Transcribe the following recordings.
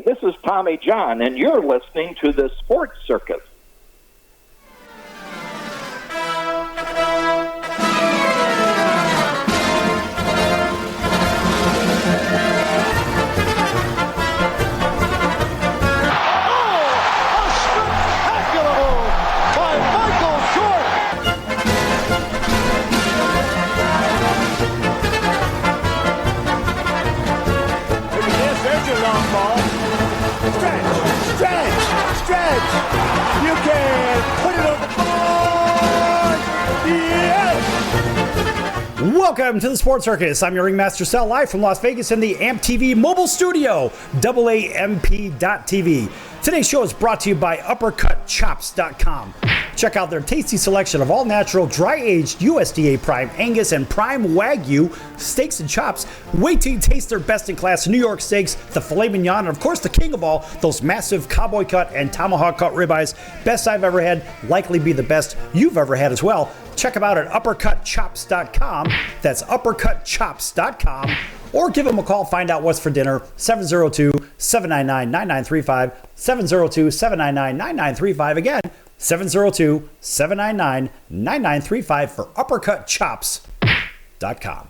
this is Tommy John, and you're listening to the Sports Circus. You can put it on the board! Yes! Welcome to the Sports Circus. I'm your Ringmaster Sal, live from Las Vegas in the AMP TV mobile studio, AAMP.TV. Today's show is brought to you by UppercutChops.com. Check out their tasty selection of all-natural, dry-aged USDA Prime Angus and Prime Wagyu steaks and chops. Wait till you taste their best-in-class New York steaks, the filet mignon, and of course the king of all, those massive cowboy cut and tomahawk cut ribeyes. Best I've ever had, likely be the best you've ever had as well. Check them out at UppercutChops.com. That's UppercutChops.com. Or give them a call, find out what's for dinner, 702-799-9935, 702-799-9935. Again, 702-799-9935 for UppercutChops.com.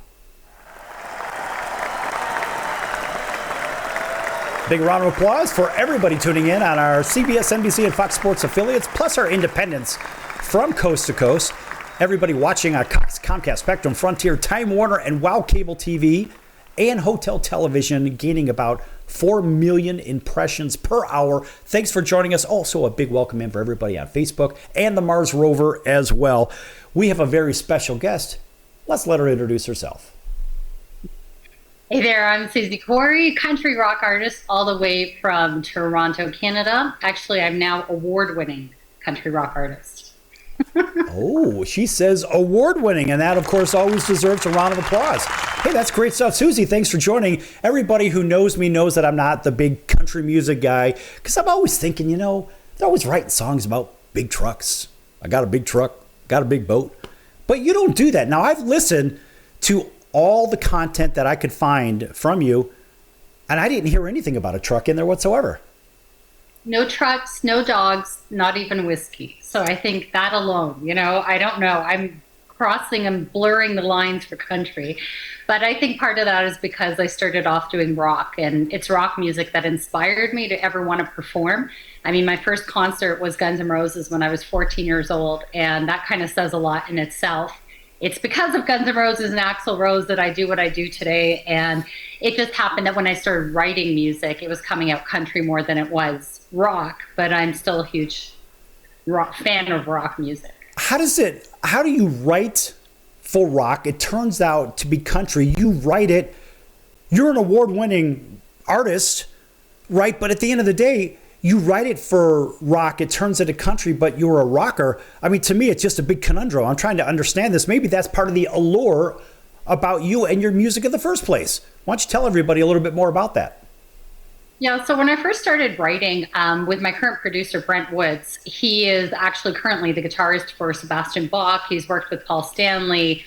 Big round of applause for everybody tuning in on our CBS, NBC, and Fox Sports affiliates, plus our independents from coast to coast. Everybody watching on Cox, Comcast, Spectrum, Frontier, Time Warner, and WOW Cable TV, and Hotel Television, gaining about 4 million impressions per hour. Thanks for joining us. Also, a big welcome in for everybody on Facebook and the Mars rover as well. We have a very special guest. Let's let her introduce herself. Hey there, I'm Suzi Kory, country rock artist all the way from Toronto, Canada. Actually, I'm now award-winning country rock artist. Oh, she says award-winning, and that, of course, always deserves a round of applause. Hey, that's great stuff. Suzi, thanks for joining. Everybody who knows me knows that I'm not the big country music guy, because I'm always thinking, they're always writing songs about big trucks. I got a big truck, got a big boat. But you don't do that. Now, I've listened to all the content that I could find from you, and I didn't hear anything about a truck in there whatsoever. No trucks, no dogs, not even whiskey. So I think that alone, I don't know. I'm crossing and blurring the lines for country. But I think part of that is because I started off doing rock, and it's rock music that inspired me to ever want to perform. I mean, my first concert was Guns N' Roses when I was 14 years old, and that kind of says a lot in itself. It's because of Guns N' Roses and Axl Rose that I do what I do today. And it just happened that when I started writing music, it was coming out country more than it was rock. But I'm still a huge fan of rock music. How do you write for rock? It turns out to be country. You write it. You're an award-winning artist, right? But at the end of the day, you write it for rock, it turns into country, but you're a rocker. I mean, to me, it's just a big conundrum. I'm trying to understand this. Maybe that's part of the allure about you and your music in the first place. Why don't you tell everybody a little bit more about that? Yeah, so when I first started writing with my current producer, Brent Woods, he is actually currently the guitarist for Sebastian Bach. He's worked with Paul Stanley,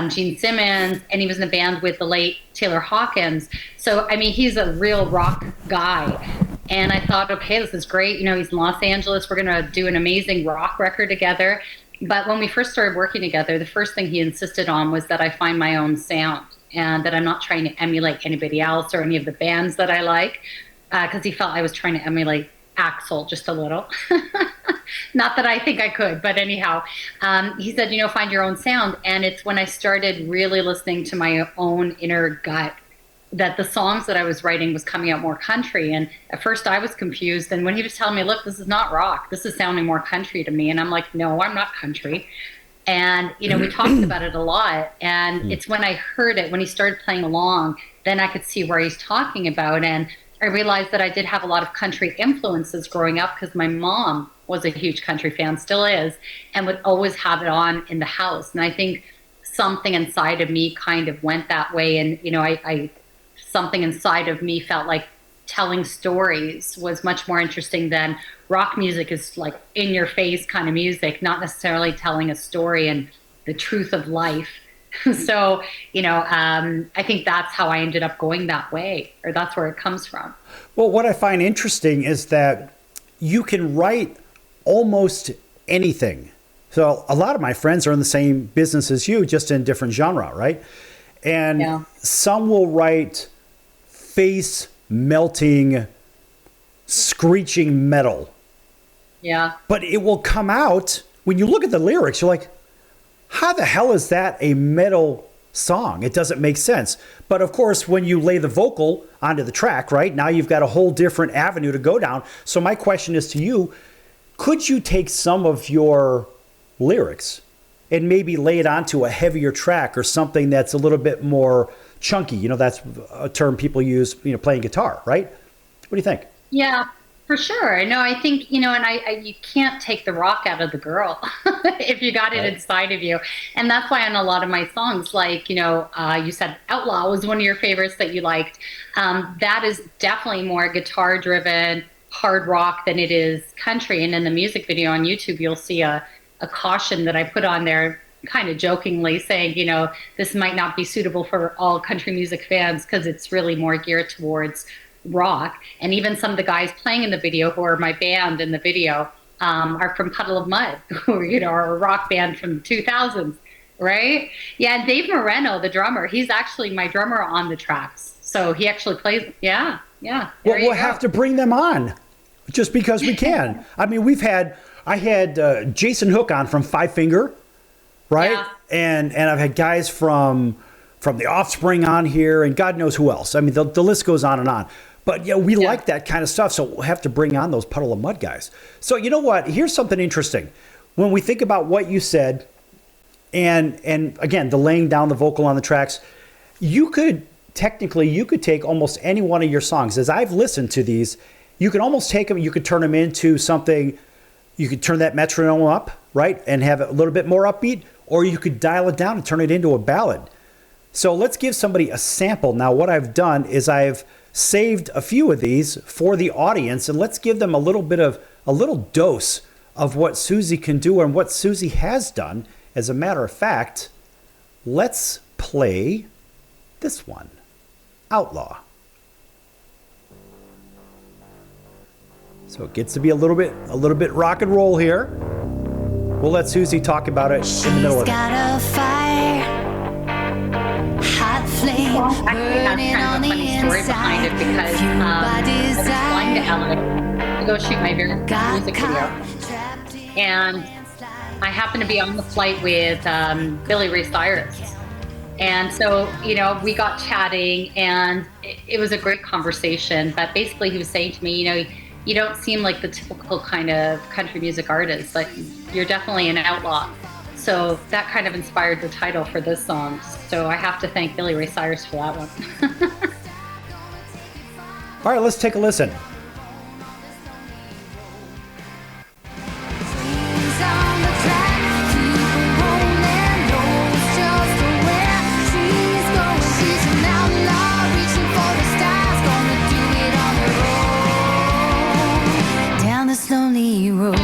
Gene Simmons, and he was in a band with the late Taylor Hawkins. So, I mean, he's a real rock guy. And I thought, okay, this is great. He's in Los Angeles. We're going to do an amazing rock record together. But when we first started working together, the first thing he insisted on was that I find my own sound and that I'm not trying to emulate anybody else or any of the bands that I like, because he felt I was trying to emulate Axl just a little. Not that I think I could, but anyhow, he said, find your own sound. And it's when I started really listening to my own inner gut that the songs that I was writing was coming out more country. And at first I was confused. And when he was telling me, look, this is not rock, this is sounding more country to me. And I'm like, no, I'm not country. And, we talked about it a lot. And it's when I heard it, when he started playing along, then I could see where he's talking about. And I realized that I did have a lot of country influences growing up because my mom was a huge country fan, still is, and would always have it on in the house. And I think something inside of me kind of went that way. And, I something inside of me felt like telling stories was much more interesting than rock music is like in your face kind of music, not necessarily telling a story and the truth of life. So, I think that's how I ended up going that way, or that's where it comes from. Well, what I find interesting is that you can write almost anything. So a lot of my friends are in the same business as you, just in different genre, right? And some will write face melting, screeching metal. Yeah. But it will come out, when you look at the lyrics, you're like, how the hell is that a metal song? It doesn't make sense. But of course, when you lay the vocal onto the track, right, now you've got a whole different avenue to go down. So my question is to you, could you take some of your lyrics and maybe lay it onto a heavier track or something that's a little bit more chunky? That's a term people use, playing guitar, right? What do you think? Yeah, for sure. No, I think, and you can't take the rock out of the girl if you got it inside of you. And that's why on a lot of my songs, like, you said Outlaw was one of your favorites that you liked. That is definitely more guitar driven, hard rock than it is country. And in the music video on YouTube, you'll see a caution that I put on there, kind of jokingly saying, this might not be suitable for all country music fans because it's really more geared towards rock. And even some of the guys playing in the video, who are my band in the video, are from Puddle of Mud, who are a rock band from the 2000s, right? Yeah, Dave Moreno, the drummer, he's actually my drummer on the tracks. So he actually plays, yeah. Well, we'll have to bring them on just because we can. I mean, I had Jason Hook on from Five Finger, right? Yeah. And I've had guys from The Offspring on here, and God knows who else. I mean, the list goes on and on. But we like that kind of stuff, so we'll have to bring on those Puddle of Mud guys. So you know what? Here's something interesting. When we think about what you said, and again, the laying down the vocal on the tracks, you could take almost any one of your songs. As I've listened to these, you can almost take them, you could turn them into something, you could turn that metronome up, right, and have it a little bit more upbeat, or you could dial it down and turn it into a ballad. So let's give somebody a sample. Now, what I've done is I've saved a few of these for the audience, and let's give them a little dose of what Suzi can do and what Suzi has done. As a matter of fact, let's play this one, Outlaw. So it gets to be a little bit rock and roll here. We'll let Suzi talk about it in the middle of it. Actually, that's kind of a funny story behind it because I was flying to LA to go shoot my very first music video. And I happened to be on the flight with Billy Ray Cyrus. And so, we got chatting, and it was a great conversation. But basically, he was saying to me, you don't seem like the typical kind of country music artist, but you're definitely an outlaw. So that kind of inspired the title for this song. So I have to thank Billy Ray Cyrus for that one. All right, let's take a listen. Down this lonely road.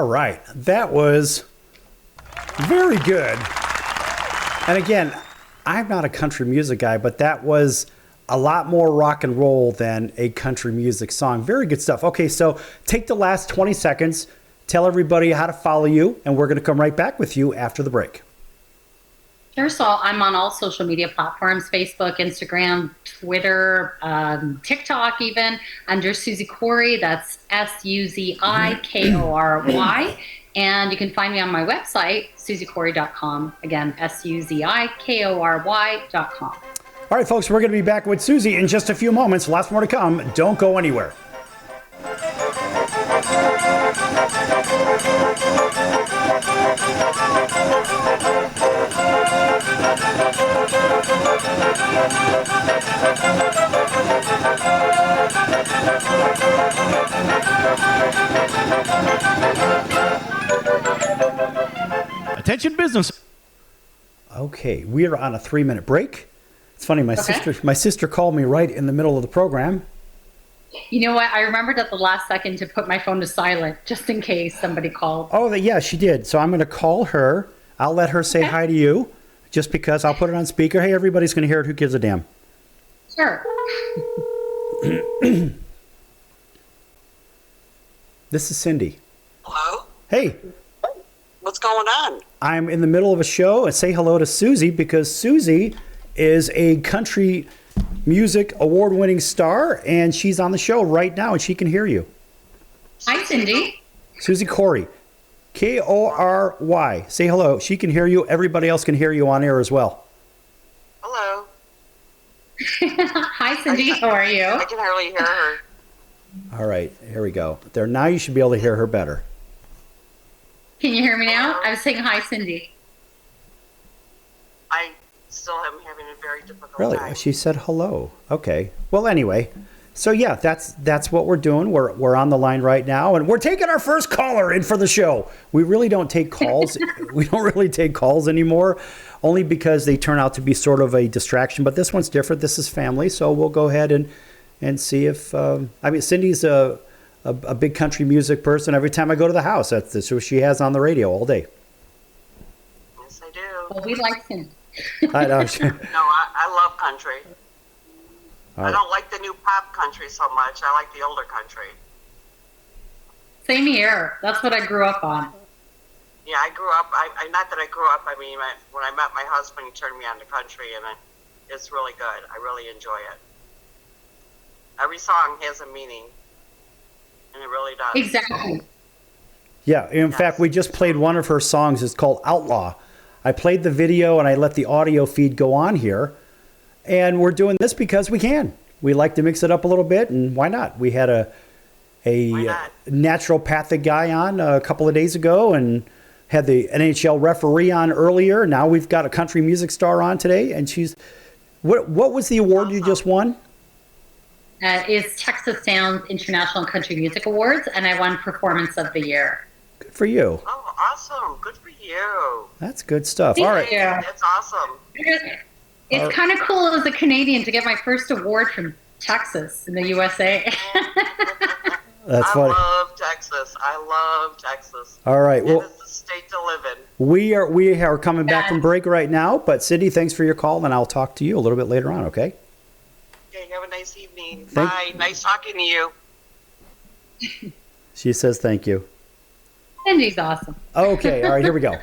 right. That was very good. And again, I'm not a country music guy, but that was a lot more rock and roll than a country music song. Very good stuff. Okay, so take the last 20 seconds, tell everybody how to follow you, and we're going to come right back with you after the break. Sure. So I'm on all social media platforms, Facebook, Instagram, Twitter, TikTok even, under Suzi Kory. That's SUZIKORY. And you can find me on my website, SuziKory.com. Again, SUZIKORY.com. All right, folks, we're going to be back with Suzi in just a few moments. Lots more to come. Don't go anywhere. Attention business. Okay, we are on a 3-minute break. It's funny, my sister called me right in the middle of the program. You know what? I remembered at the last second to put my phone to silent, just in case somebody called. Oh, yeah, she did. So I'm going to call her. I'll let her say hi to you, just because I'll put it on speaker. Hey, everybody's going to hear it. Who gives a damn? Sure. This is Cindy. Hello? Hey. What's going on? I'm in the middle of a show, and say hello to Suzi, because Suzi is a country music award-winning star, and she's on the show right now, and she can hear you. Hi, Cindy. Suzi Kory. Kory. Say hello. She can hear you. Everybody else can hear you on air as well. Hello. Hi, Cindy. How are you? I can hardly hear her. All right. Here we go. There. Now you should be able to hear her better. Can you hear me now? I was saying hi, Cindy. I still am having a very difficult Really? time. She said hello. Okay. Well, anyway. So yeah, that's what we're doing. We're on the line right now, and we're taking our first caller in for the show. We really don't take calls. We don't really take calls anymore, only because they turn out to be sort of a distraction. But this one's different. This is family, so we'll go ahead and see if Cindy's a big country music person. Every time I go to the house, that's what she has on the radio all day. Yes, I do. Well, we like Cindy. I know. No, I love country. I don't like the new pop country so much. I like the older country. Same here. That's what I grew up on. Yeah, I grew up. Not that I grew up. I mean, when I met my husband, he turned me on to country, and it's really good. I really enjoy it. Every song has a meaning, and it really does. Exactly. Yeah. In fact, we just played one of her songs. It's called Outlaw. I played the video and I let the audio feed go on here. And we're doing this because we can. We like to mix it up a little bit, and why not? We had a naturopathic guy on a couple of days ago, and had the NHL referee on earlier. Now we've got a country music star on today, and she's what was the award you just won? Is Texas Sounds International Country Music Awards, and I won Performance of the Year. Good for you. Oh, awesome! Good for you. That's good stuff. Thank All right. you. That's awesome. It's kind of cool as a Canadian to get my first award from Texas in the USA. That's funny. I love Texas. All right. Well, it is the state to live in. we are coming back from break right now. But Cindy, thanks for your call, and I'll talk to you a little bit later on. Okay. Okay. Have a nice evening. Bye. Nice talking to you. She says thank you. Cindy's awesome. Okay. All right. Here we go.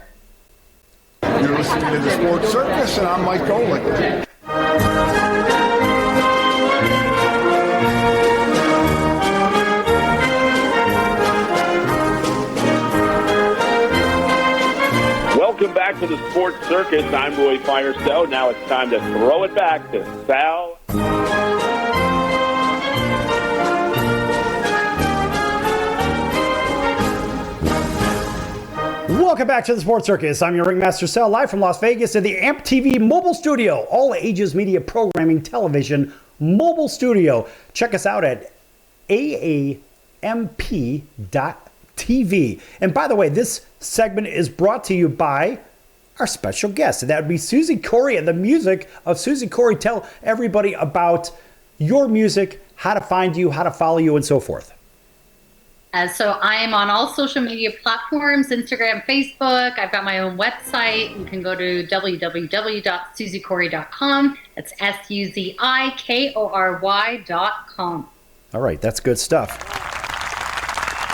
You're listening to the Sports Circus, and I'm Mike Golick. Welcome back to the Sports Circus. I'm Roy Firestone. Now it's time to throw it back to Sal. Welcome back to the Sports Circus. I'm your Ringmaster Sal, live from Las Vegas at the AMP TV mobile studio, all ages media programming television mobile studio. Check us out at aamp.tv. And by the way, this segment is brought to you by our special guest, and that would be Suzi Kory and the music of Suzi Kory. Tell everybody about your music, how to find you, how to follow you, and so forth. So I'm on all social media platforms, Instagram, Facebook. I've got my own website. You can go to www.suzikory.com. That's SUZIKORY.com. All right, that's good stuff.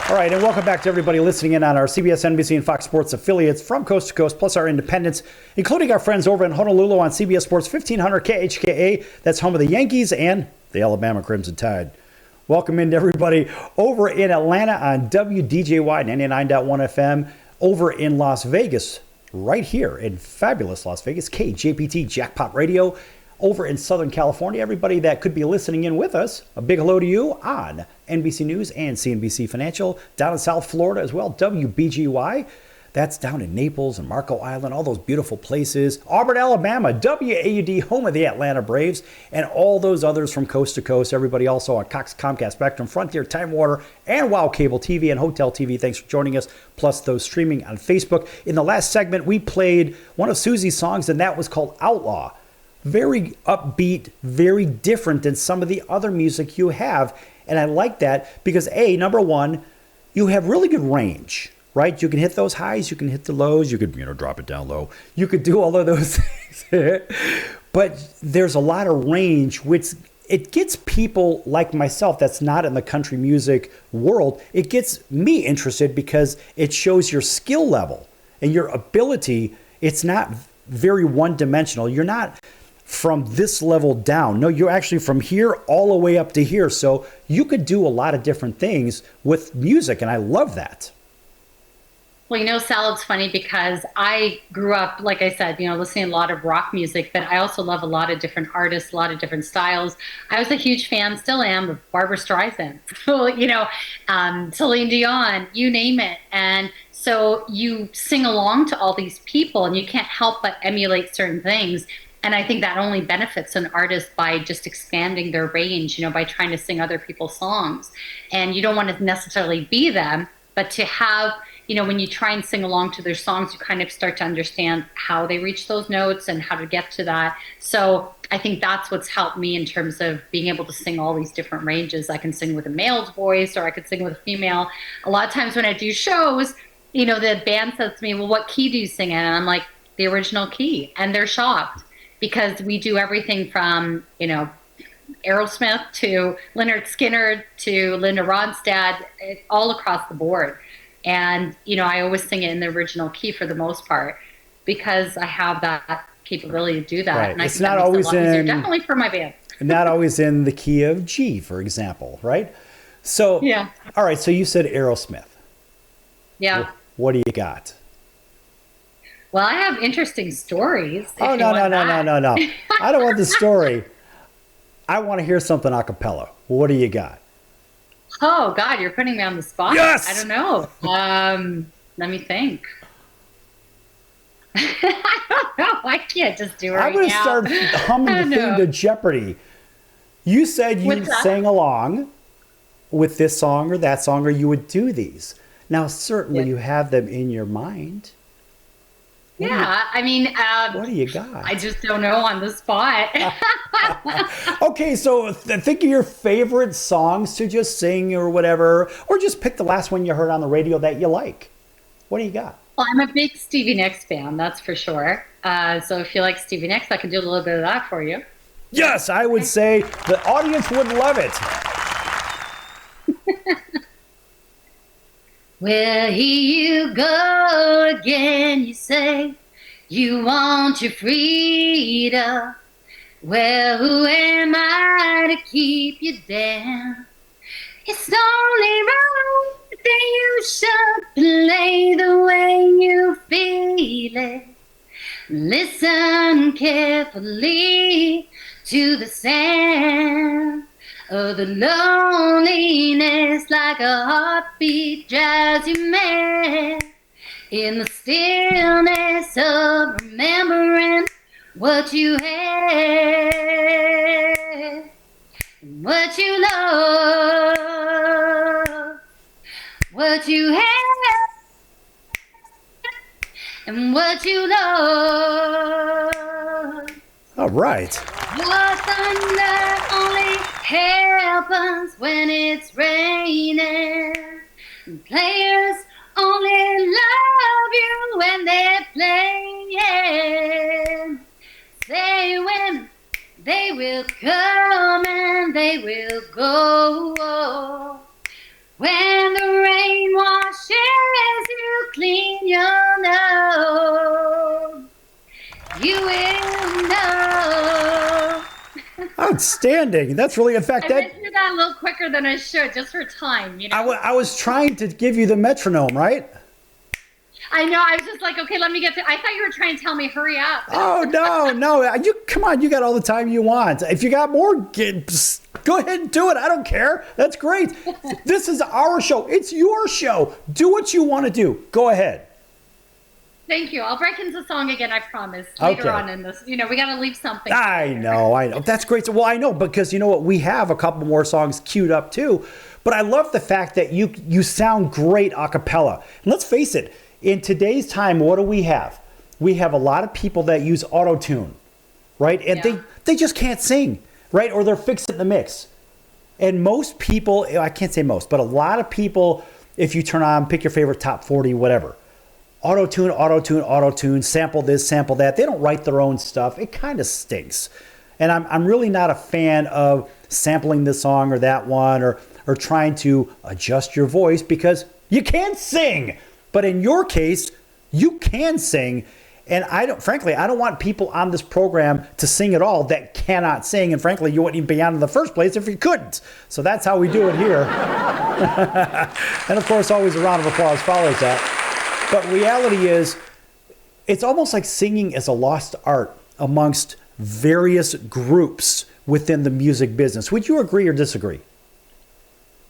All right, and welcome back to everybody listening in on our CBS, NBC, and Fox Sports affiliates from coast to coast, plus our independents, including our friends over in Honolulu on CBS Sports 1500 KHKA. That's home of the Yankees and the Alabama Crimson Tide. Welcome in to everybody over in Atlanta on WDJY 99.1 FM, over in Las Vegas, right here in fabulous Las Vegas, KJPT Jackpot Radio. Over in Southern California, everybody that could be listening in with us, a big hello to you on NBC News and CNBC Financial. Down in South Florida as well, WBGY. That's down in Naples and Marco Island, all those beautiful places. Auburn, Alabama, WAUD, home of the Atlanta Braves, and all those others from coast to coast. Everybody also on Cox, Comcast, Spectrum, Frontier, Time Warner, and WOW Cable TV and Hotel TV. Thanks for joining us, plus those streaming on Facebook. In the last segment, we played one of Suzi's songs, and that was called Outlaw. Very upbeat, very different than some of the other music you have. And I like that because, number one, you have really good range, right? You can hit those highs, you can hit the lows, you could, drop it down low. You could do all of those things. But there's a lot of range, which it gets people like myself that's not in the country music world. It gets me interested because it shows your skill level and your ability. It's not very one-dimensional. You're not from this level down. No, you're actually from here all the way up to here. So you could do a lot of different things with music, and I love that. Well, Sal, it's funny because I grew up, like I said, listening to a lot of rock music, but I also love a lot of different artists, a lot of different styles. I was a huge fan, still am, of Barbra Streisand, Celine Dion, you name it. And so you sing along to all these people, and you can't help but emulate certain things. And I think that only benefits an artist by just expanding their range, by trying to sing other people's songs. And you don't want to necessarily be them, but to have, when you try and sing along to their songs, you kind of start to understand how they reach those notes and how to get to that. So I think that's what's helped me in terms of being able to sing all these different ranges. I can sing with a male's voice, or I could sing with a female. A lot of times when I do shows, the band says to me, well, what key do you sing in? And I'm like, the original key. And they're shocked. Because we do everything from, Aerosmith to Lynyrd Skynyrd to Linda Ronstadt, all across the board. And, I always sing it in the original key for the most part because I have that capability to do that. Right. And it's not always definitely for my band. Not always in the key of G, for example, right? So, yeah. All right. So you said Aerosmith. Yeah. What do you got? Well, I have interesting stories. Oh, no. I don't want the story. I want to hear something a cappella. What do you got? Oh, God, you're putting me on the spot. Yes! I don't know. Let me think. I don't know. I can't just do it right now. I'm going to start humming the theme to Jeopardy. You said you sang along with this song or that song, or you would do these. Now, certainly you have them in your mind. What do you got? I just don't know on the spot. Okay, so think of your favorite songs to just sing or whatever, or just pick the last one you heard on the radio that you like. What do you got? Well, I'm a big Stevie Nicks fan, that's for sure. So if you like Stevie Nicks, I can do a little bit of that for you. Yes, I would say the audience would love it. Well, here you go again, you say you want your freedom. Well, who am I to keep you down? It's only right that you should play the way you feel it. Listen carefully to the sound of the loneliness, like a heartbeat drives you mad. In the stillness of remembering what you had, what you love, what you had, and what you love. All right. Your thunder only happens when it's raining. Players only love you when they're playing. Say when they will come and they will go. When the rain washes you clean, you'll know. You will know. Outstanding. That's really, in fact, I that went through that a little quicker than I should, just for time, you know? I was trying to give you the metronome, right? I know, I was just like, okay, let me get to, I thought you were trying to tell me, hurry up. Oh, no. You come on, you got all the time you want. If you got more, go ahead and do it. I don't care. That's great. This is our show. It's your show. Do what you want to do. Go ahead. Thank you. I'll break into song again, I promise. Later Okay. on in this. You know, we got to leave something. I know. That's great. So, well, I know, because you know what? We have a couple more songs queued up too. But I love the fact that you sound great a cappella. And let's face it, in today's time, what do we have? We have a lot of people that use auto-tune, right? And they just can't sing, right? Or they're fixing the mix. And most people, I can't say most, but a lot of people, if you turn on, pick your favorite top 40, whatever, auto-tune, auto-tune, auto-tune, sample this, sample that. They don't write their own stuff. It kind of stinks. And I'm really not a fan of sampling this song or that one, or trying to adjust your voice, because you can't sing. But in your case, you can sing. And frankly, I don't want people on this program to sing at all that cannot sing. And frankly, you wouldn't even be on in the first place if you couldn't. So that's how we do it here. And of course, always a round of applause follows that. But reality is, it's almost like singing is a lost art amongst various groups within the music business. Would you agree or disagree?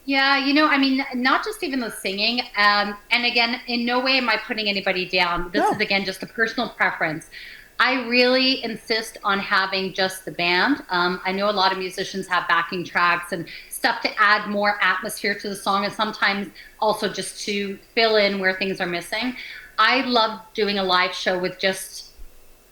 Yeah, you know, I mean, not just even the singing. And again, in no way am I putting anybody down. This is, again, just a personal preference. I really insist on having just the band. I know a lot of musicians have backing tracks and stuff to add more atmosphere to the song, and sometimes also just to fill in where things are missing. I love doing a live show with just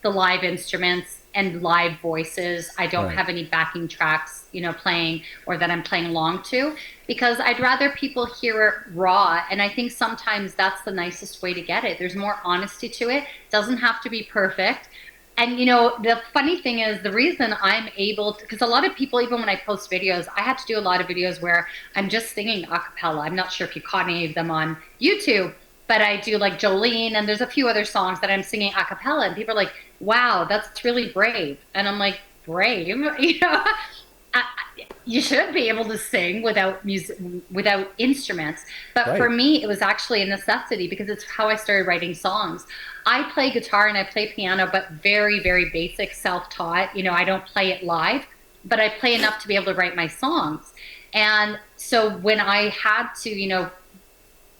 the live instruments and live voices. I don't have any backing tracks, you know, playing or that I'm playing along to, because I'd rather people hear it raw. And I think sometimes that's the nicest way to get it. There's more honesty to it. Doesn't have to be perfect. And, you know, the funny thing is, the reason I'm able to, because a lot of people, even when I post videos, I had to do a lot of videos where I'm just singing a cappella. I'm not sure if you caught any of them on YouTube, but I do like Jolene, and there's a few other songs that I'm singing a cappella, and people are like, wow, that's really brave. And I'm like, brave? You know, you should be able to sing without music, without instruments. But for me, it was actually a necessity, because it's how I started writing songs. I play guitar and I play piano, but very, very basic, self-taught. You know, I don't play it live, but I play enough to be able to write my songs. And so when I had to, you know,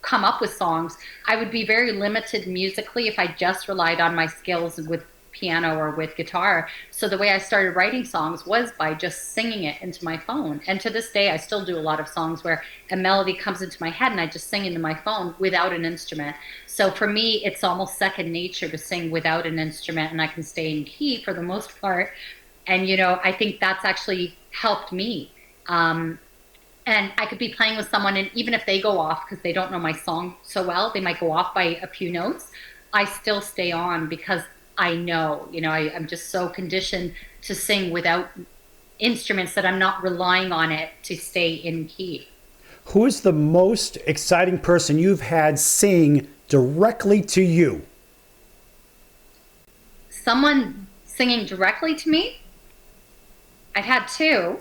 come up with songs, I would be very limited musically if I just relied on my skills with piano or with guitar. So the way I started writing songs was by just singing it into my phone. And to this day, I still do a lot of songs where a melody comes into my head and I just sing into my phone without an instrument. So for me, it's almost second nature to sing without an instrument, and I can stay in key for the most part. And, you know, I think that's actually helped me. And I could be playing with someone, and even if they go off because they don't know my song so well, they might go off by a few notes, I still stay on, because I know, you know, I'm just so conditioned to sing without instruments that I'm not relying on it to stay in key. Who is the most exciting person you've had sing directly to you? Someone singing directly to me? I've had two.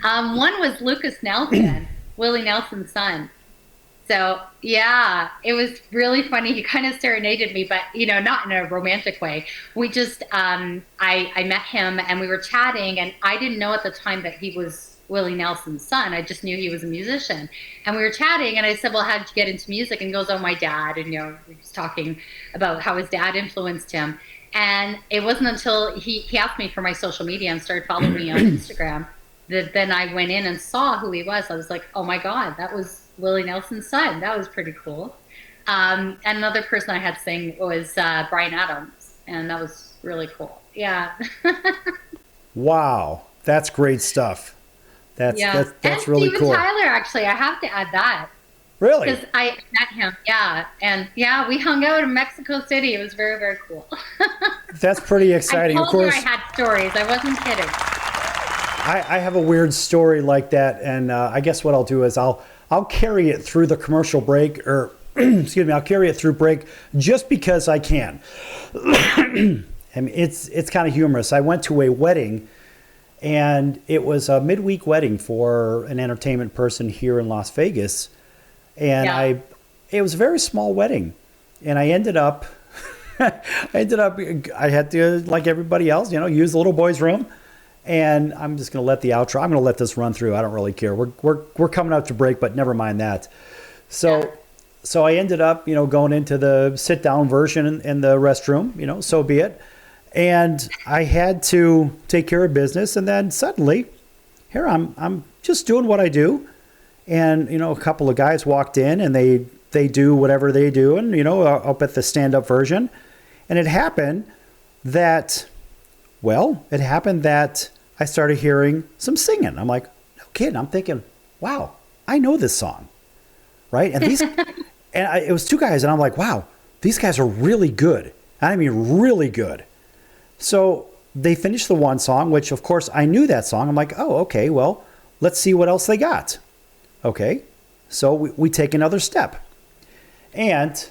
One was Lucas Nelson, Willie Nelson's son. So, yeah, it was really funny. He kind of serenaded me, but, you know, not in a romantic way. We just, I met him and we were chatting, and I didn't know at the time that he was Willie Nelson's son. I just knew he was a musician. And we were chatting, and I said, well, how did you get into music? And he goes, oh, my dad. And, you know, he was talking about how his dad influenced him. And it wasn't until he asked me for my social media and started following me on Instagram that then I went in and saw who he was. I was like, oh, my God, that was Willie Nelson's son. That was pretty cool. And another person I had sing was Bryan Adams, and that was really cool. Yeah. Wow, that's great stuff. That's really Steven cool. Tyler, actually, I have to add that. Really? Because I met him, yeah. And yeah, we hung out in Mexico City. It was very, very cool. That's pretty exciting. I Of told course, her I had stories. I wasn't kidding. I have a weird story like that, and I guess what I'll do is I'll carry it through the commercial break, or excuse me, I'll carry it through break just because I can. I mean, it's kind of humorous. I went to a wedding, and it was a midweek wedding for an entertainment person here in Las Vegas, and it was a very small wedding, and I ended up I had to, like everybody else, use the little boy's room. And I'm just going to let the outro. I'm going to let this run through. I don't really care. We're coming up to break, but never mind that. So I ended up, going into the sit down version in the restroom. So be it. And I had to take care of business, and then suddenly, here I'm just doing what I do, and a couple of guys walked in, and they do whatever they do, and up at the stand up version, and it happened that I started hearing some singing. I'm like, no kidding. I'm thinking, wow, I know this song, right? And it was two guys, and I'm like, wow, these guys are really good. I mean, really good. So they finished the one song, which of course I knew that song. I'm like, oh, okay, well, let's see what else they got. Okay, so we take another step, and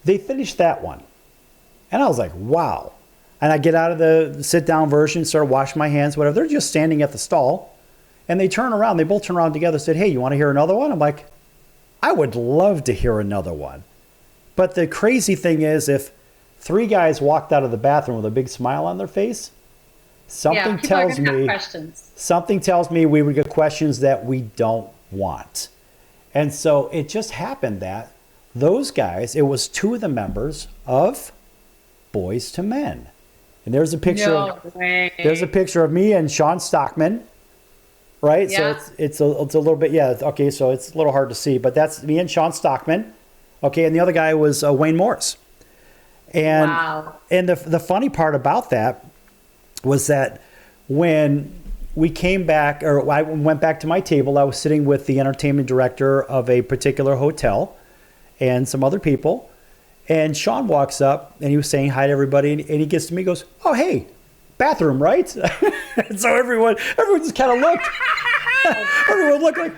they finished that one, and I was like, wow. And I get out of the sit-down version, start washing my hands, whatever. They're just standing at the stall, and they turn around. They both turn around together and said, hey, you want to hear another one? I'm like, I would love to hear another one. But the crazy thing is, if three guys walked out of the bathroom with a big smile on their face, something tells me we would get questions that we don't want. And so it just happened that those guys, it was two of the members of Boys to Men. And there's a picture. There's a picture of me and Sean Stockman, right? Yeah. So it's a little bit, yeah. Okay, so it's a little hard to see, but that's me and Sean Stockman. Okay, and the other guy was Wayne Morris. And and the funny part about that was that when we came back, or I went back to my table, I was sitting with the entertainment director of a particular hotel and some other people. And Sean walks up, and he was saying hi to everybody, and he gets to me and goes, oh, hey, bathroom, right? And so everyone just kind of looked. Everyone looked like,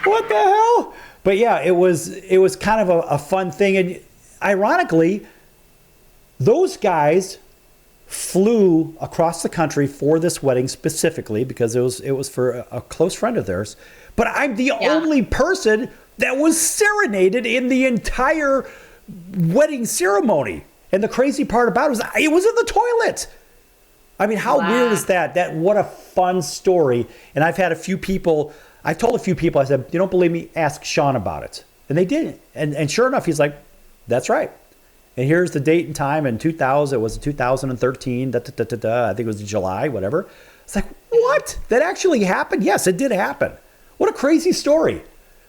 what the hell? But yeah, it was kind of a fun thing. And ironically, those guys flew across the country for this wedding specifically because it was for a close friend of theirs. But I'm the only person that was serenaded in the entire wedding ceremony. And the crazy part about it was in the toilet. I mean, how weird is that? What a fun story. And I've told a few people, I said, you don't believe me? Ask Sean about it. And they did. And sure enough, he's like, that's right. And here's the date and time in 2000. It was 2013. I think it was July, whatever. It's like, what? That actually happened? Yes, it did happen. What a crazy story.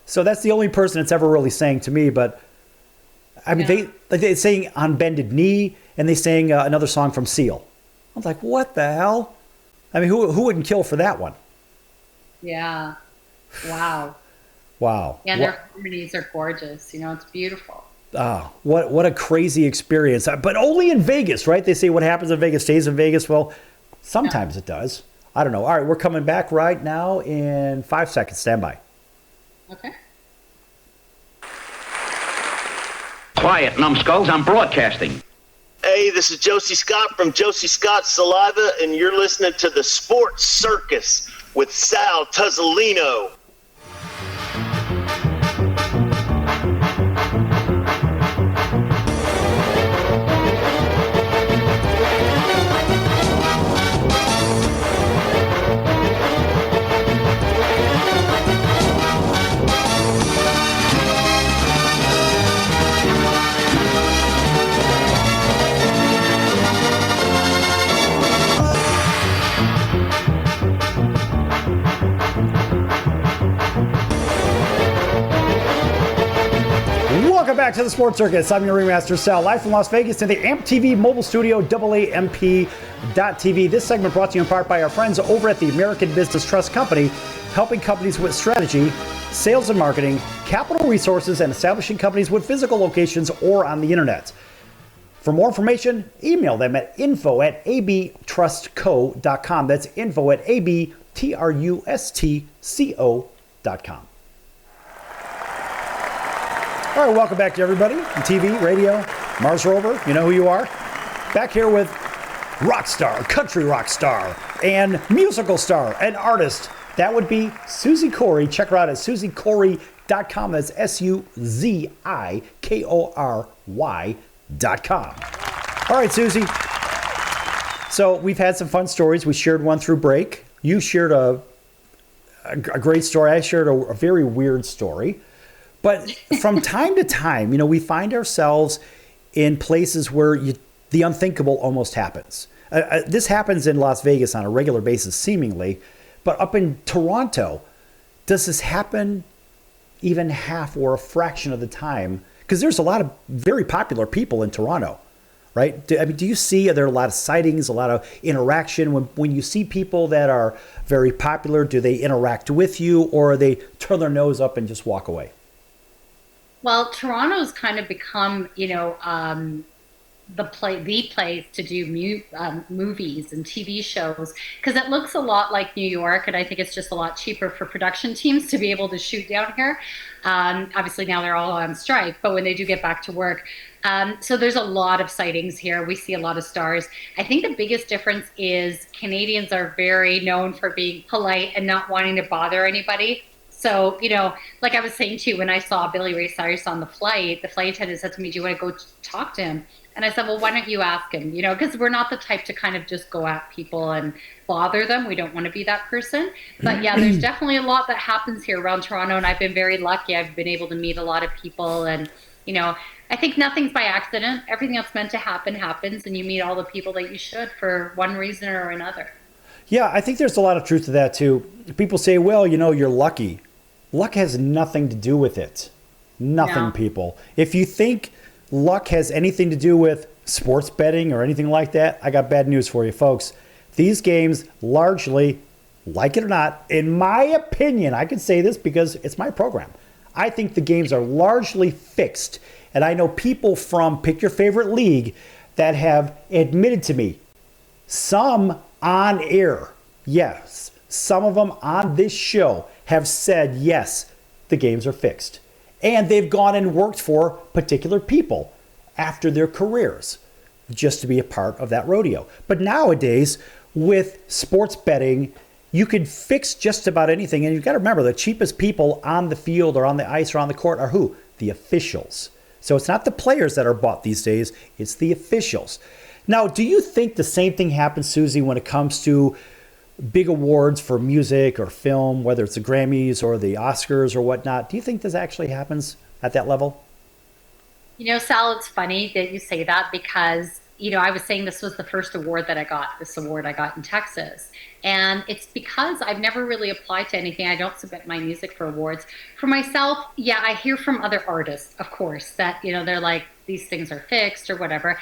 So that's the only person that's ever really sang to me. But I mean, they sang On Bended Knee, and they sang another song from Seal. I was like, what the hell? I mean, who wouldn't kill for that one? Yeah. Wow. Wow. Yeah, their harmonies are gorgeous. It's beautiful. Oh, what a crazy experience. But only in Vegas, right? They say what happens in Vegas stays in Vegas. Well, sometimes it does. I don't know. All right, we're coming back right now in 5 seconds. Stand by. Okay. Quiet, numbskulls, I'm broadcasting. Hey, this is Josie Scott from Josie Scott's Saliva, and you're listening to the Sports Circus with Sal Tuzzolino. to the Sports Circus. I'm your Ringmaster Sal, live from Las Vegas in the AMP TV mobile studio, AAMP.TV. This segment brought to you in part by our friends over at the American Business Trust Company, helping companies with strategy, sales and marketing, capital resources, and establishing companies with physical locations or on the internet. For more information, email them at info@abtrustco.com. That's info@abtrustco.com. All right, welcome back to everybody on TV, radio, Mars Rover. You know who you are. Back here with rock star, country rock star, and musical star, and artist. That would be Suzi Kory. Check her out at SuziKory.com. That's SuziKory.com. All right, Suzi. So we've had some fun stories. We shared one through break. You shared a great story. I shared a very weird story. But from time to time, you know, we find ourselves in places where the unthinkable almost happens. This happens in Las Vegas on a regular basis, seemingly. But up in Toronto, does this happen even half or a fraction of the time? Because there's a lot of very popular people in Toronto, right? Do you see, are there a lot of sightings, a lot of interaction? When you see people that are very popular, do they interact with you, or they turn their nose up and just walk away? Well, Toronto's kind of become, the place to do movies and TV shows, because it looks a lot like New York, and I think it's just a lot cheaper for production teams to be able to shoot down here. Obviously now they're all on strike, but when they do get back to work, so there's a lot of sightings here. We see a lot of stars. I think the biggest difference is Canadians are very known for being polite and not wanting to bother anybody. So, like I was saying to you, when I saw Billy Ray Cyrus on the flight attendant said to me, "Do you want to go talk to him?" And I said, "Well, why don't you ask him?" Because we're not the type to kind of just go at people and bother them. We don't want to be that person. But yeah, there's definitely a lot that happens here around Toronto, and I've been very lucky. I've been able to meet a lot of people, and, I think nothing's by accident. Everything that's meant to happen happens, and you meet all the people that you should for one reason or another. Yeah, I think there's a lot of truth to that, too. People say, well, you're lucky. Luck has nothing to do with it. Nothing, no. People. If you think luck has anything to do with sports betting or anything like that, I got bad news for you, folks. These games largely, like it or not, in my opinion, I can say this because it's my program, I think the games are largely fixed. And I know people from pick your favorite league that have admitted to me, some on air, yes, some of them on this show have said, yes, the games are fixed. And they've gone and worked for particular people after their careers just to be a part of that rodeo. But nowadays, with sports betting, you can fix just about anything. And you've got to remember, the cheapest people on the field or on the ice or on the court are who? The officials. So it's not the players that are bought these days, it's the officials. Now, do you think the same thing happens, Suzi, when it comes to big awards for music or film, whether it's the Grammys or the Oscars or whatnot? Do you think this actually happens at that level? Sal, it's funny that you say that because, I was saying this was the first award that I got, this award I got in Texas. And it's because I've never really applied to anything. I don't submit my music for awards. For myself, yeah, I hear from other artists, of course, that, they're like, these things are fixed or whatever.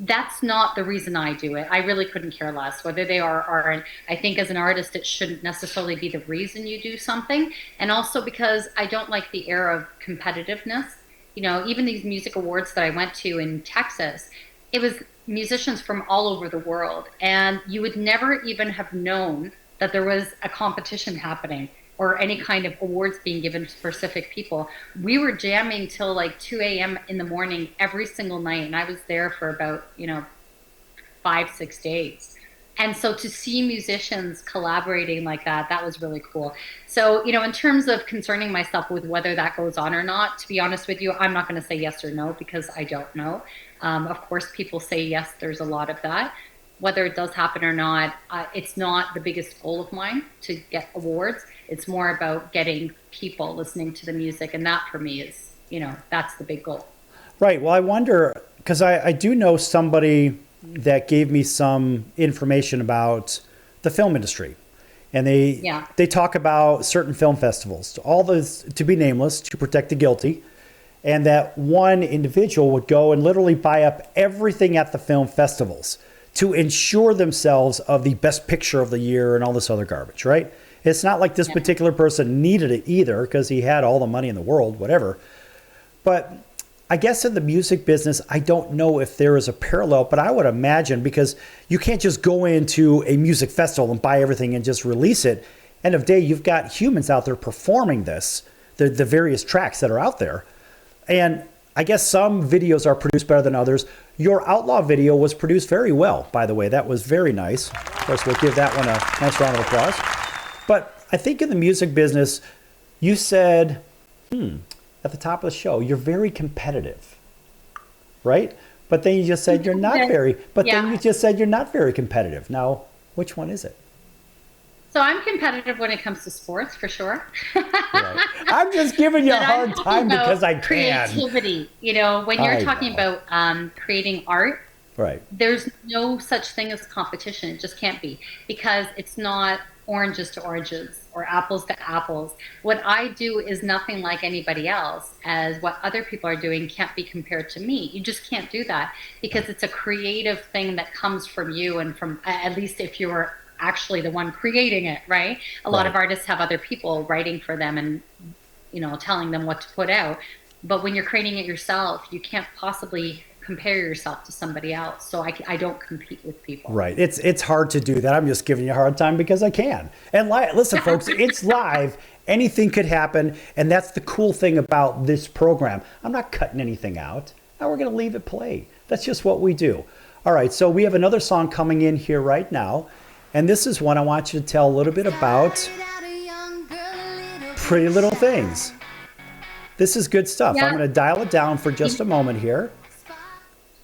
That's not the reason I do it. I really couldn't care less whether they are or aren't. I think as an artist, it shouldn't necessarily be the reason you do something. And also because I don't like the air of competitiveness. Even these music awards that I went to in Texas, it was musicians from all over the world. And you would never even have known that there was a competition happening or any kind of awards being given to specific people. We were jamming till like 2 a.m. in the morning every single night. And I was there for about, 5-6 days. And so to see musicians collaborating like that, that was really cool. So, in terms of concerning myself with whether that goes on or not, to be honest with you, I'm not going to say yes or no because I don't know. Of course, people say yes, there's a lot of that. Whether it does happen or not, it's not the biggest goal of mine to get awards. It's more about getting people listening to the music. And that for me is, that's the big goal. Right. Well, I wonder, because I do know somebody that gave me some information about the film industry. And they talk about certain film festivals, all those to be nameless, to protect the guilty. and that one individual would go and literally buy up everything at the film festivals to ensure themselves of the best picture of the year and all this other garbage, right? It's not like this particular person needed it either because he had all the money in the world, whatever. But I guess in the music business, I don't know if there is a parallel, but I would imagine, because you can't just go into a music festival and buy everything and just release it. End of day, you've got humans out there performing this, the various tracks that are out there. And I guess some videos are produced better than others. Your Outlaw video was produced very well, by the way. That was very nice. Of course, we'll give that one a nice round of applause. But I think in the music business, you said, at the top of the show, you're very competitive, right? But then you just said you're not very, then you just said you're not very competitive. Now, which one is it? So I'm competitive when it comes to sports, for sure. Right. I'm just giving you a hard time because I can. Creativity, when you're talking about creating art, right? There's no such thing as competition. It just can't be, because it's not oranges to oranges or apples to apples. What I do is nothing like anybody else, as what other people are doing can't be compared to me. You just can't do that, because it's a creative thing that comes from you, and from, at least if you're actually the one creating it, right? A lot of artists have other people writing for them and, telling them what to put out. But when you're creating it yourself, you can't possibly compare yourself to somebody else. So I don't compete with people. Right. It's hard to do that. I'm just giving you a hard time because I can. And listen, folks, it's live. Anything could happen. And that's the cool thing about this program. I'm not cutting anything out. Now we're going to leave it play. That's just what we do. All right. So we have another song coming in here right now. And this is one I want you to tell a little bit about. Pretty Little Things. This is good stuff. I'm going to dial it down for just a moment here.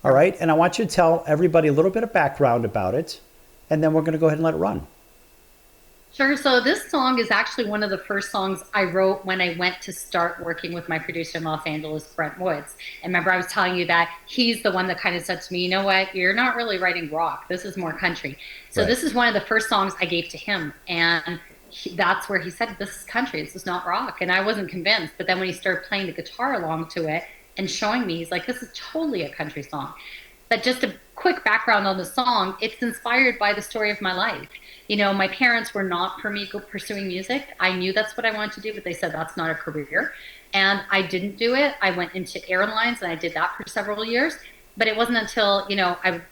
All right. And I want you to tell everybody a little bit of background about it. And then we're going to go ahead and let it run. Sure. So this song is actually one of the first songs I wrote when I went to start working with my producer in Los Angeles, Brent Woods. And remember, I was telling you that he's the one that kind of said to me, you know what, you're not really writing rock. This is more country. So this is one of the first songs I gave to him. And that's where he said, this is country. This is not rock. And I wasn't convinced. But then when he started playing the guitar along to it and showing me, he's like, this is totally a country song. But just a quick background on the song, it's inspired by the story of my life. My parents were not for me pursuing music. I knew that's what I wanted to do, but they said that's not a career. And I didn't do it. I went into airlines and I did that for several years. But it wasn't until,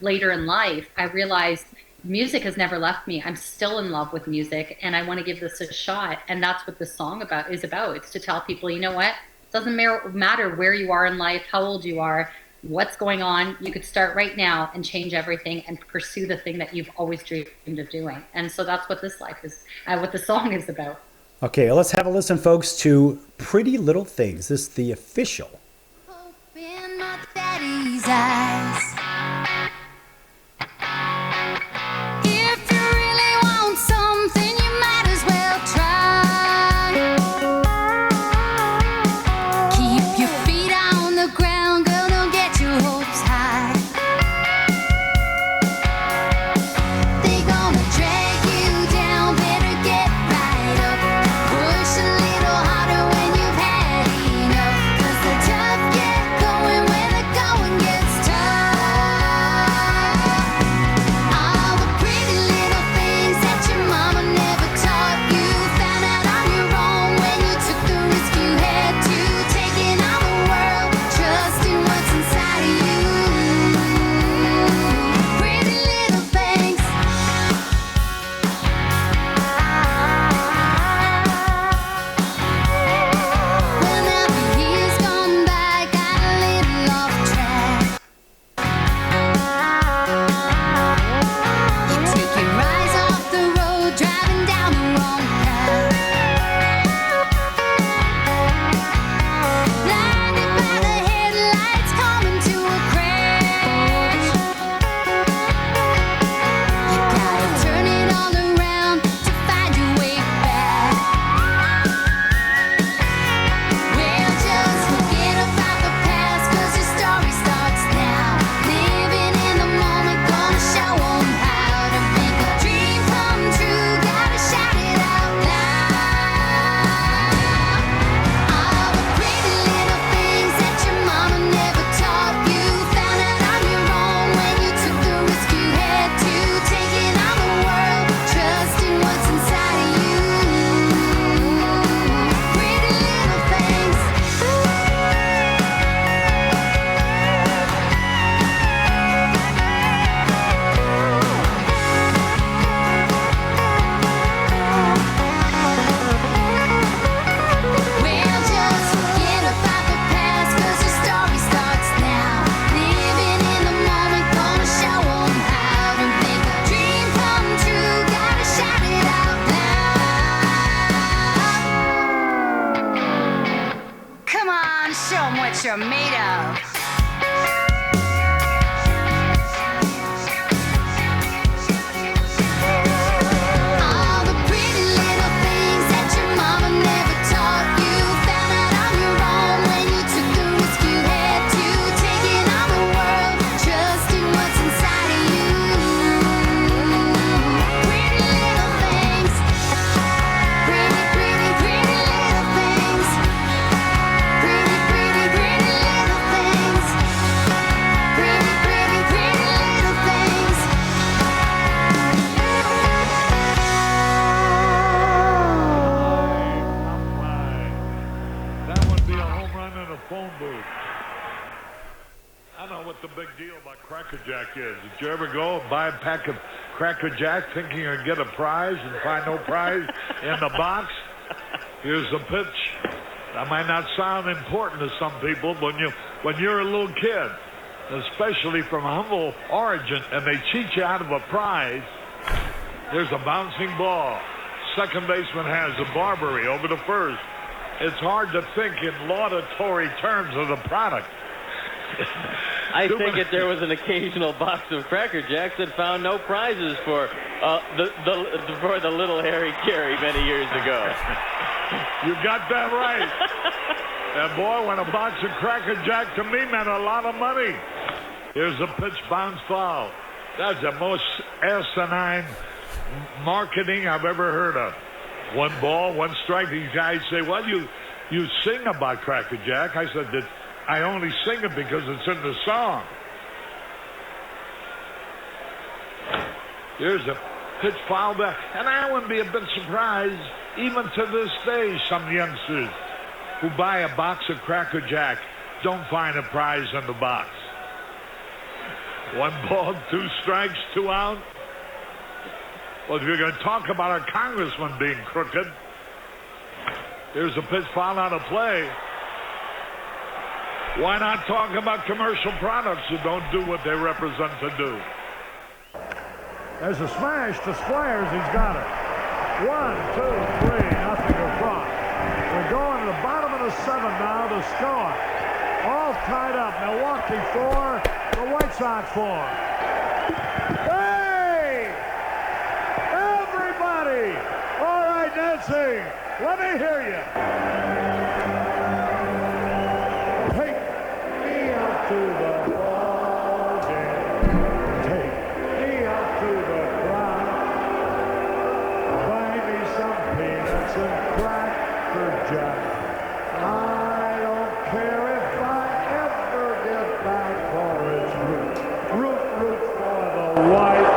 later in life, I realized music has never left me. I'm still in love with music and I want to give this a shot. And that's what this song is about. It's to tell people, you know what? It doesn't matter where you are in life, how old you are, what's going on. You could start right now and change everything and pursue the thing that you've always dreamed of doing. And so that's what this life is, what the song is about. Okay, let's have a listen, folks, to Pretty Little Things. This is the official. Open my daddy's eyes. If you really want something, you might as well try. Keep your feet on the ground, girl, don't get your hopes high. They gonna drag you down, better get right up. Push a little harder when you've had enough. 'Cause the tough get going when the going gets tough. Cracker Jack is. Did you ever go and buy a pack of Cracker Jack thinking you're going to get a prize and find no prize in the box? Here's the pitch. That might not sound important to some people, but when you're a little kid, especially from humble origin, and they cheat you out of a prize, there's a bouncing ball. Second baseman has a Barbary over to first. It's hard to think in laudatory terms of the product. I think if there was an occasional box of Cracker Jacks that found no prizes for the little Harry Carey many years ago. You got that right. And boy, when a box of Cracker Jack to me meant a lot of money. Here's a pitch, bounce foul. That's the most asinine marketing I've ever heard of. 1 ball, 1 strike. These guys say, well, you sing about Cracker Jack. I said that I only sing it because it's in the song. Here's a pitch foul back. And I wouldn't be a bit surprised, even to this day, some youngsters who buy a box of Cracker Jack don't find a prize in the box. 1 ball, 2 strikes, 2 out. Well, if you're going to talk about a congressman being crooked, here's a pitch foul out of play. Why not talk about commercial products who don't do what they represent to do? There's a smash to Squires. He's got it. 1, 2, 3, nothing across. We're going to the bottom of the 7th now to score. All tied up. Milwaukee 4, the White Sox 4. Hey! Everybody! All right, Nancy, let me hear you. Take me out to the ball game. Take me out to the ground. Buy me some peanuts and Cracker Jack. I don't care if I ever get back for its root for the White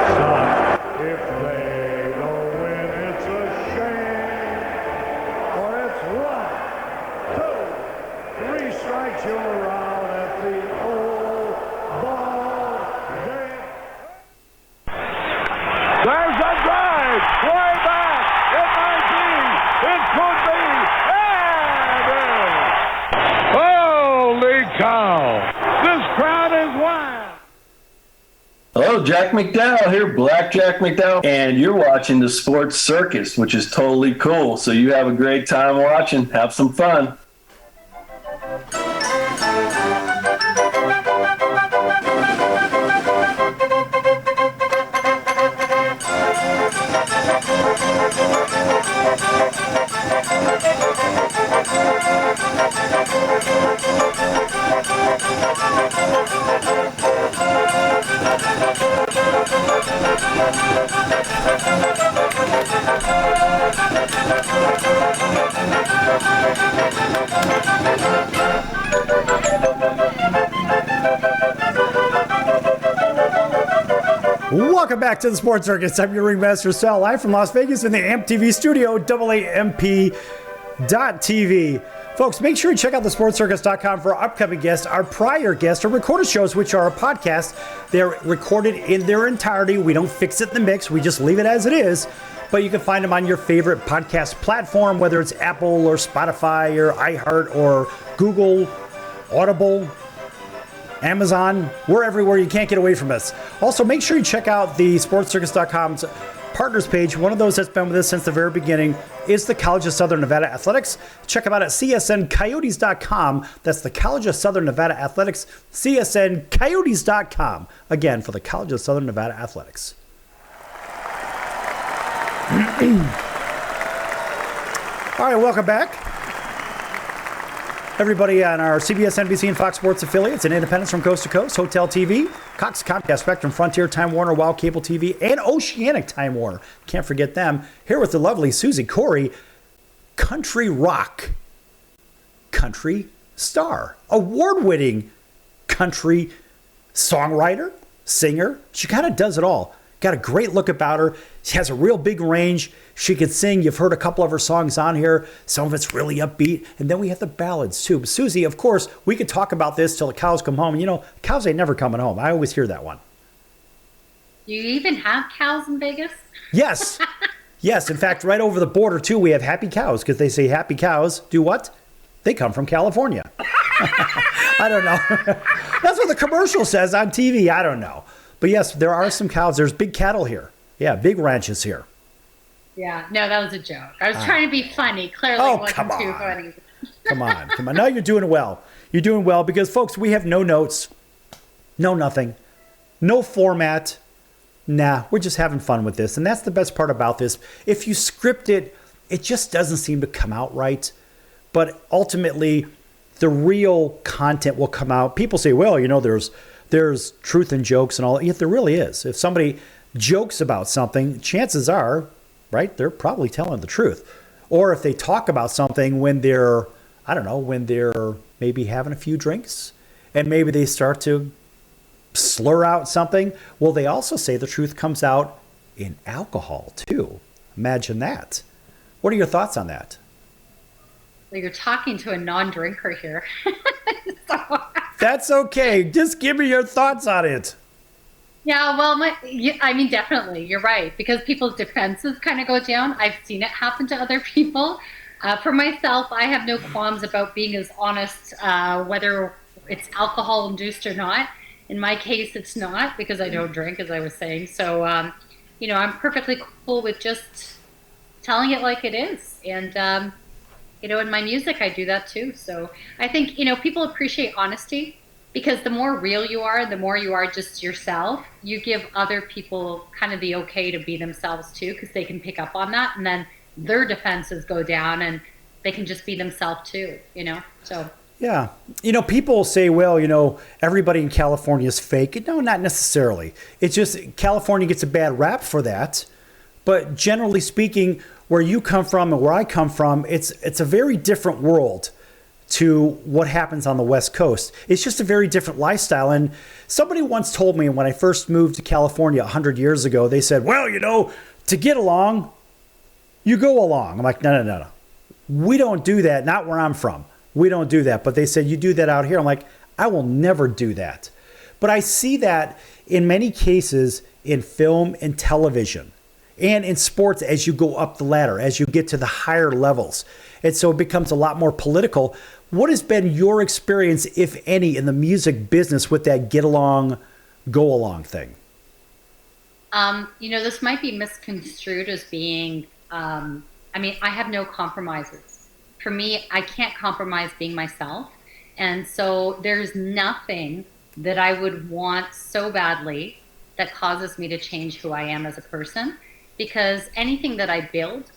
Sox. If they don't win, it's a shame. Or it's 1, 2, 3 strikes, you're out at the old ball game. There's a drive, way back. It might be, it could be, and it is. Holy cow! This crowd is wild. Hello, Jack McDowell here, Black Jack McDowell, and you're watching the Sports Circus, which is totally cool. So you have a great time watching. Have some fun. Welcome back to the Sports Circus. I'm your Ringmaster Sal, live from Las Vegas in the AMP TV studio, AAMP.TV. Folks, make sure you check out thesportscircus.com for our upcoming guests, our prior guests, our recorded shows, which are a podcast. They're recorded in their entirety. We don't fix it in the mix. We just leave it as it is. But you can find them on your favorite podcast platform, whether it's Apple or Spotify or iHeart or Google, Audible, Amazon. We're everywhere. You can't get away from us. Also, make sure you check out the sportscircus.com's partners page. One of those that's been with us since the very beginning is the College of Southern Nevada Athletics. Check them out at csncoyotes.com. That's the College of Southern Nevada Athletics, csncoyotes.com. Again, for the College of Southern Nevada Athletics. All right, welcome back. Everybody on our CBS, NBC, and Fox Sports affiliates and independents from coast to coast, Hotel TV, Cox, Comcast, Spectrum, Frontier, Time Warner, Wild Cable TV, and Oceanic Time Warner. Can't forget them. Here with the lovely Suzi Kory, country rock, country star, award-winning country songwriter, singer. She kind of does it all. got a great look about her. She has a real big range. She can sing. You've heard a couple of her songs on here. Some of it's really upbeat. And then we have the ballads too. But Suzi, of course, we could talk about this till the cows come home. You know, cows ain't never coming home. I always hear that one. Do you even have cows in Vegas? Yes. Yes. In fact, right over the border too, we have happy cows because they say happy cows do what? They come from California. I don't know. That's what the commercial says on TV. I don't know. But yes, there are some cows. There's big cattle here. Yeah, big ranches here. Yeah, no, that was a joke. I was trying to be funny. Clearly, Oh, it wasn't come too on. funny. Come on. No, you're doing well. You're doing well because, folks, we have no notes, no nothing, no format. Nah, we're just having fun with this. And that's the best part about this. If you script it, it just doesn't seem to come out right. But ultimately, the real content will come out. People say, well, you know, there's truth in jokes and all. Yet there really is. If somebody jokes about something, chances are, right, they're probably telling the truth. Or if they talk about something when they're, I don't know, when they're maybe having a few drinks and maybe they start to slur out something, well, they also say the truth comes out in alcohol too. Imagine that. What are your thoughts on that? Well, you're talking to a non-drinker here. That's okay. Just give me your thoughts on it. Yeah, well, I mean, definitely, you're right, because people's defenses kind of go down. I've seen it happen to other people. For myself, I have no qualms about being as honest, whether it's alcohol-induced or not. In my case, it's not, because I don't drink, as I was saying. So, you know, I'm perfectly cool with just telling it like it is. And, you know, in my music, I do that too. So I think, you know, people appreciate honesty. Because the more real you are, the more you are just yourself, you give other people kind of the okay to be themselves too, because they can pick up on that, and then their defenses go down and they can just be themselves too, you know? So yeah. You know, people say, well, you know, everybody in California is fake. No, not necessarily. It's just California gets a bad rap for that. But generally speaking, where you come from and where I come from, it's a very different world to what happens on the West Coast. It's just a very different lifestyle. And somebody once told me when I first moved to California 100 years ago, they said, well, you know, to get along, you go along. I'm like, no. We don't do that. Not where I'm from. We don't do that. But they said, you do that out here. I'm like, I will never do that. But I see that in many cases in film and television and in sports as you go up the ladder, as you get to the higher levels. And so it becomes a lot more political. What has been your experience, if any, in the music business with that get along, go along thing? You know, this might be misconstrued as being, I mean, I have no compromises. For me, I can't compromise being myself. And so there's nothing that I would want so badly that causes me to change who I am as a person. Because anything that I build,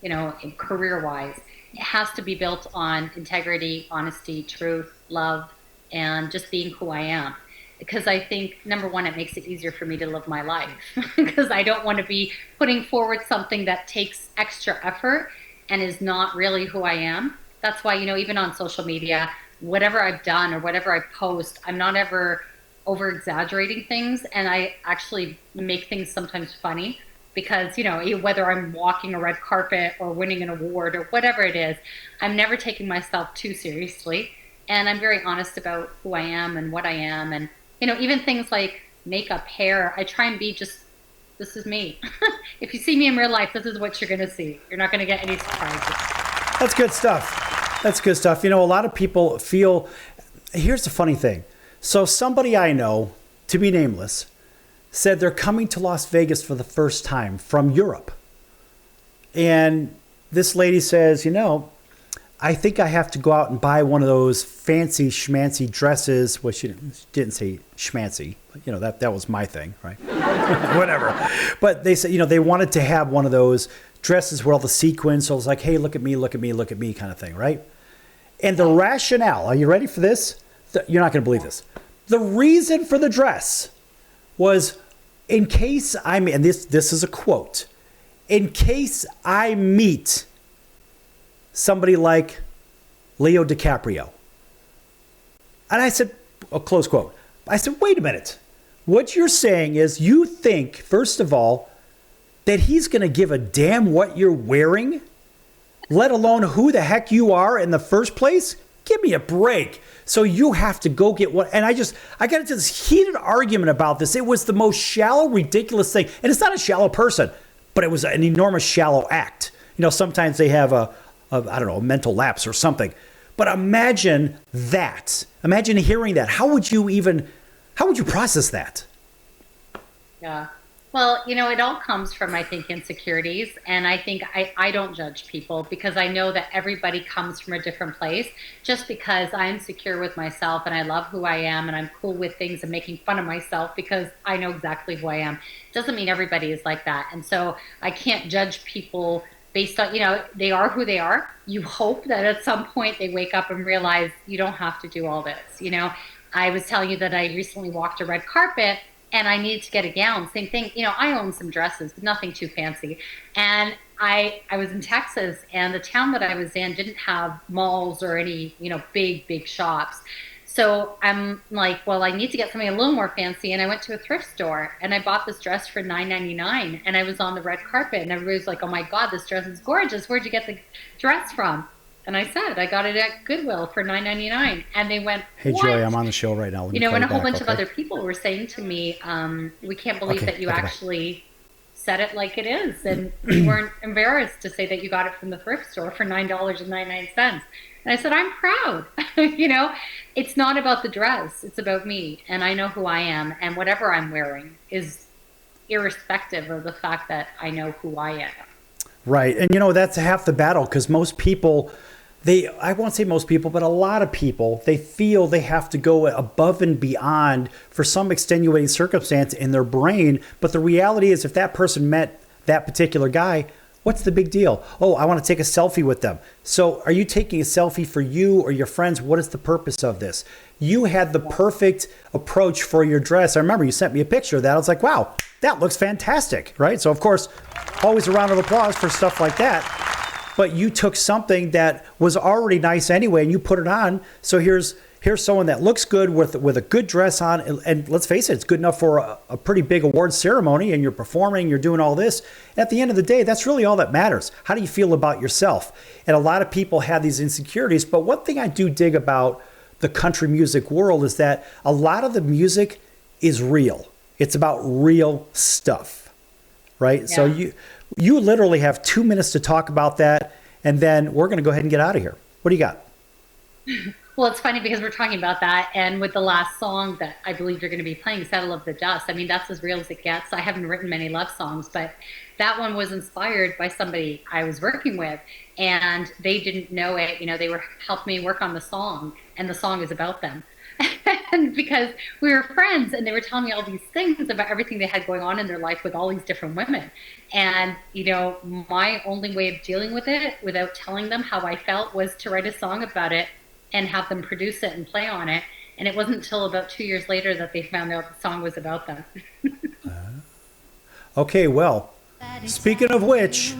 you know, career-wise, it has to be built on integrity, honesty, truth, love, and just being who I am. Because I think, number one, it makes it easier for me to live my life. Because I don't want to be putting forward something that takes extra effort and is not really who I am. That's why, you know, even on social media, whatever I've done or whatever I post, I'm not ever over-exaggerating things. And I actually make things sometimes funny. Because, you know, whether I'm walking a red carpet or winning an award or whatever it is, I'm never taking myself too seriously. And I'm very honest about who I am and what I am. And, you know, even things like makeup, hair, I try and be just, this is me. If you see me in real life, this is what you're going to see. You're not going to get any surprises. That's good stuff. That's good stuff. You know, a lot of people feel, here's the funny thing. So somebody I know, to be nameless, said they're coming to Las Vegas for the first time from Europe. And this lady says, you know, I think I have to go out and buy one of those fancy schmancy dresses. Well, she didn't say schmancy, but, you know, that was my thing, right? Whatever. But they said, you know, they wanted to have one of those dresses with all the sequins. So it was like, hey, look at me kind of thing, right? And the rationale, are you ready for this? You're not going to believe this. The reason for the dress was, in case and this is a quote, in case I meet somebody like Leo DiCaprio. And I said, a close quote, I said, wait a minute. What you're saying is you think, first of all, that he's going to give a damn what you're wearing, let alone who the heck you are in the first place? Give me a break. So you have to go get what? And I got into this heated argument about this. It was the most shallow, ridiculous thing. And it's not a shallow person, but it was an enormous shallow act. You know, sometimes they have a mental lapse or something. But imagine that. Imagine hearing that. How would you process that? Yeah. Well, you know, it all comes from, I think, insecurities. And I think I don't judge people because I know that everybody comes from a different place. Just because I'm secure with myself and I love who I am and I'm cool with things and making fun of myself because I know exactly who I am, doesn't mean everybody is like that. And so I can't judge people based on, you know, they are who they are. You hope that at some point they wake up and realize you don't have to do all this. You know, I was telling you that I recently walked a red carpet and I needed to get a gown. Same thing. You know, I own some dresses, but nothing too fancy. And I was in Texas, and the town that I was in didn't have malls or any, you know, big shops. So I'm like, well, I need to get something a little more fancy. And I went to a thrift store and I bought this dress for $9.99. And I was on the red carpet and everybody was like, oh my God, this dress is gorgeous. Where'd you get the dress from? And I said, I got it at Goodwill for $9.99. And they went, hey, what? Joy, I'm on the show right now. You know, and a whole bunch of other people were saying to me, we can't believe that you actually said it like it is. And you weren't embarrassed to say that you got it from the thrift store for $9.99. And I said, I'm proud. You know, it's not about the dress. It's about me. And I know who I am. And whatever I'm wearing is irrespective of the fact that I know who I am. Right. And, you know, that's half the battle because most people, I won't say most people, but a lot of people, they feel they have to go above and beyond for some extenuating circumstance in their brain. But the reality is if that person met that particular guy, what's the big deal? Oh, I want to take a selfie with them. So are you taking a selfie for you or your friends? What is the purpose of this? You had the perfect approach for your dress. I remember you sent me a picture of that. I was like, wow, that looks fantastic, right? So, of course, always a round of applause for stuff like that. But you took something that was already nice anyway and you put it on. So here's someone that looks good with a good dress on. And let's face it, it's good enough for a pretty big award ceremony and you're performing, you're doing all this. At the end of the day, that's really all that matters. How do you feel about yourself? And a lot of people have these insecurities. But one thing I do dig about the country music world is that a lot of the music is real. It's about real stuff, right? Yeah. So you literally have 2 minutes to talk about that, and then we're going to go ahead and get out of here. What do you got? Well, it's funny because we're talking about that, and with the last song that I believe you're going to be playing, Settle of the Dust, I mean, that's as real as it gets. I haven't written many love songs, but that one was inspired by somebody I was working with, and they didn't know it. You know, they were helping me work on the song, and the song is about them. And because we were friends and they were telling me all these things about everything they had going on in their life with all these different women. And, you know, my only way of dealing with it without telling them how I felt was to write a song about it and have them produce it and play on it. And it wasn't until about 2 years later that they found out the song was about them. Okay, well, speaking of which,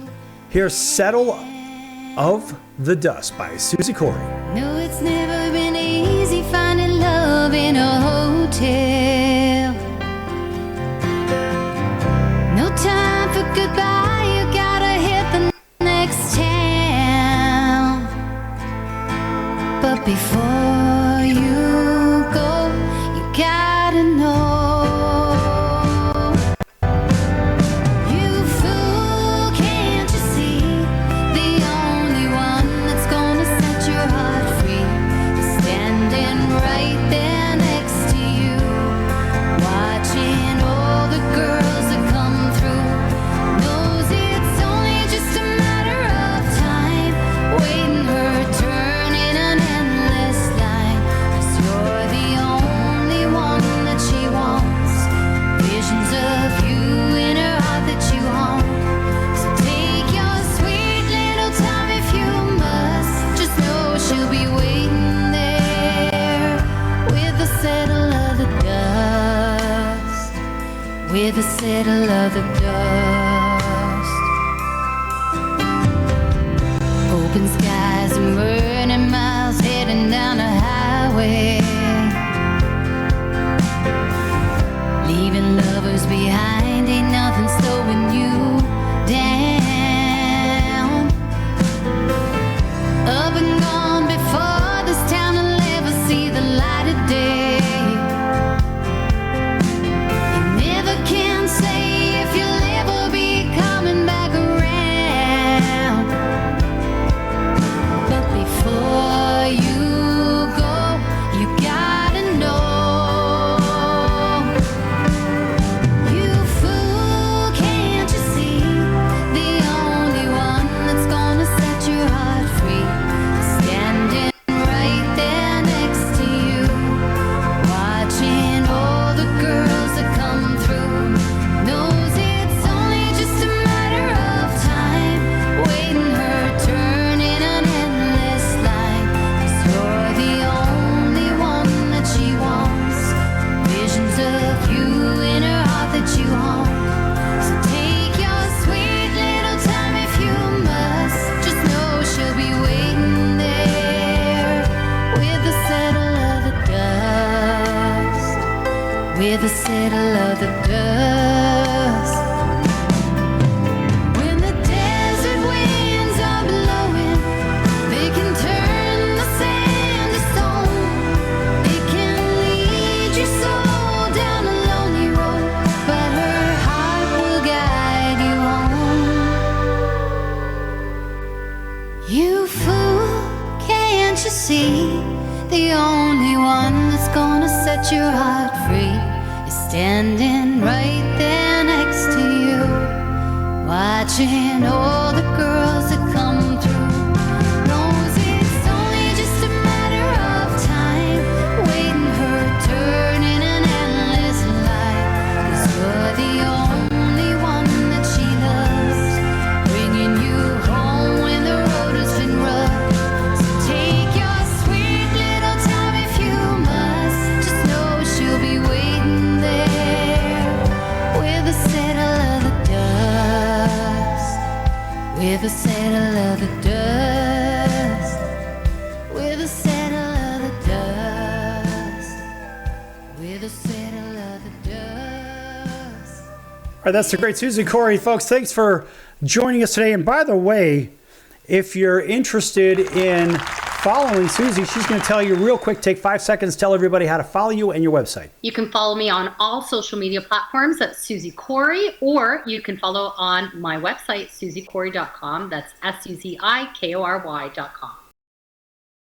here's Settle of the Dust by Suzi Kory. No, it's never been easy finding love in a hotel. No time for goodbye, you gotta hit the next town. But before you go, you gotta know. With the settle of the dust, open skies and burning miles heading down a highway, of the dust. When the desert winds are blowing, they can turn the sand to stone. It can lead your soul down a lonely road, but her heart will guide you home. You fool, can't you see? The only one that's gonna set your heart free is standing right there next to you, watching all the girls that come through. Knows it's only just a matter of time, waiting her turn in an endless life. 'Cause you're the only one that she loves, bringing you home when the road has been rough. So take your sweet little time if you must. Just know she'll be waiting there with the settle of the dust. With the settle of the dust. With the settle of the dust. With the settle of the dust. All right, that's the great Suzi Kory, folks. Thanks for joining us today. And by the way, if you're interested in following Suzi, she's going to tell you real quick. Take 5 seconds. Tell everybody how to follow you and your website. You can follow me on all social media platforms at Suzi Kory, or you can follow on my website, SuziKory.com. That's SuziKory.com.